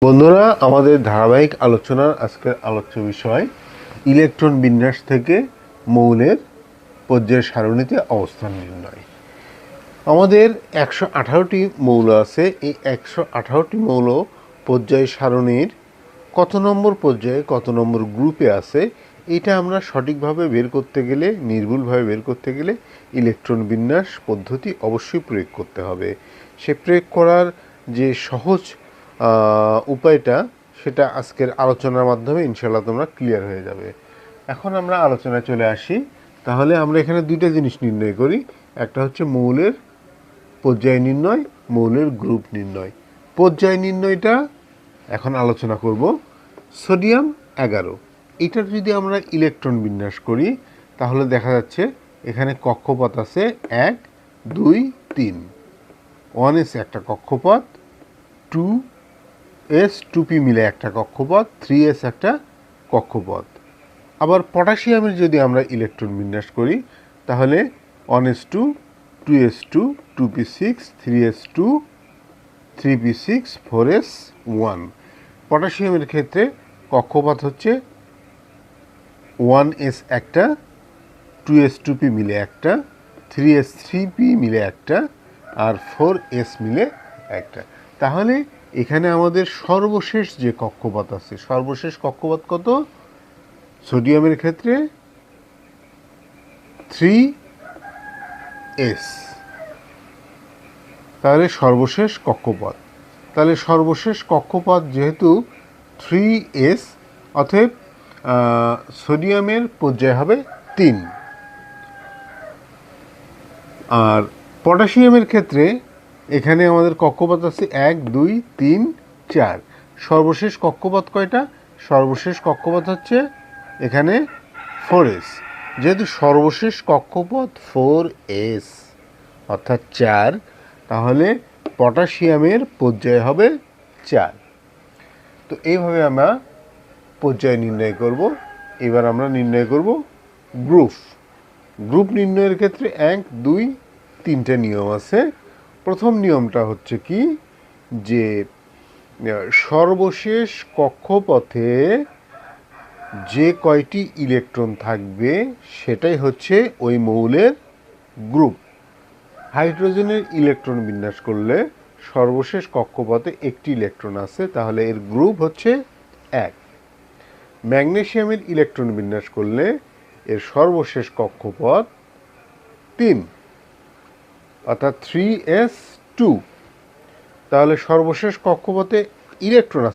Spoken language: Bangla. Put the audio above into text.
বন্ধুরা, আমাদের ধারাবাহিক আলোচনার আজকের আলোচ্য বিষয় ইলেকট্রন বিন্যাস থেকে মৌলের পর্যায় সারণীতে অবস্থান নির্ণয়। আমাদের 118টি মৌল আছে। এই 118টি মৌল পর্যায় সারণীর কত নম্বর পর্যায়ে কত নম্বর গ্রুপে আছে এটা আমরা সঠিকভাবে বের করতে গেলে, নির্ভুলভাবে বের করতে গেলে ইলেকট্রন বিন্যাস পদ্ধতি অবশ্যই প্রয়োগ করতে হবে। সে প্রয়োগ করার যে সহজ উপায়টা সেটা আজকের আলোচনার মাধ্যমে ইনশাল্লাহ তোমরা ক্লিয়ার হয়ে যাবে। এখন আমরা আলোচনায় চলে আসি। তাহলে আমরা এখানে দুইটা জিনিস নির্ণয় করি, একটা হচ্ছে মৌলের পর্যায় নির্ণয়, মৌলের গ্রুপ নির্ণয়। পর্যায় নির্ণয়টা এখন আলোচনা করব। সোডিয়াম 11, এটার যদি আমরা ইলেকট্রন বিন্যাস করি তাহলে দেখা যাচ্ছে এখানে কক্ষপথ আছে 1, 2, 3। 1s একটা কক্ষপথ, 2s 2p মিলে একটা কক্ষপথ, 3s একটা কক্ষপথ। আবার পটাশিয়ামের যদি আমরা ইলেকট্রন বিন্যাস করি তাহলে 1s2, 2s2, 2p6, 3s2, 3p6, 4s1। পটাশিয়ামের ক্ষেত্রে কক্ষপথ হচ্ছে 1s একটা, 2s2p মিলে একটা, 3s3p মিলে একটা, আর 4s মিলে একটা। তাহলে এখানে আমাদের সর্বশেষ যে কক্ষপথ আছে, সর্বশেষ কক্ষপথ কত? সোডিয়ামের ক্ষেত্রে 3s। তাহলে সর্বশেষ কক্ষপথ, তাহলে সর্বশেষ কক্ষপথ যেহেতু 3s, অতএব সোডিয়ামের পর্যায় হবে 3। আর পটাশিয়ামের ক্ষেত্রে এখানে আমাদের কক্ষপথ আছে 1, 2, 3, 4। সর্বশেষ কক্ষপথ কয়টা? সর্বশেষ কক্ষপথ হচ্ছে এখানে 4s। যেহেতু সর্বশেষ কক্ষপথ 4s অর্থাৎ 4, তাহলে পটাশিয়ামের পর্যায় হবে 4। তো এইভাবে আমরা পর্যায় নির্ণয় করব। এবার আমরা নির্ণয় করব গ্রুপ। গ্রুপ নির্ণয়ের ক্ষেত্রে 1, 2, 3টে নিয়ম আছে। প্রথম নিয়মটা হচ্ছে কি, যে সর্বশেষ কক্ষপথে যে কয়টি ইলেকট্রন থাকবে সেটাই হচ্ছে ওই মৌলের গ্রুপ। হাইড্রোজেনের ইলেকট্রন বিন্যাস করলে সর্বশেষ কক্ষপথে একটি ইলেকট্রন আছে, তাহলে এর গ্রুপ হচ্ছে 1। ম্যাগনেসিয়ামের ইলেকট্রন বিন্যাস করলে এর সর্বশেষ কক্ষপথ 3, অর্থাৎ 3s2। তাহলে সর্বশেষ কক্ষপথে ইলেকট্রন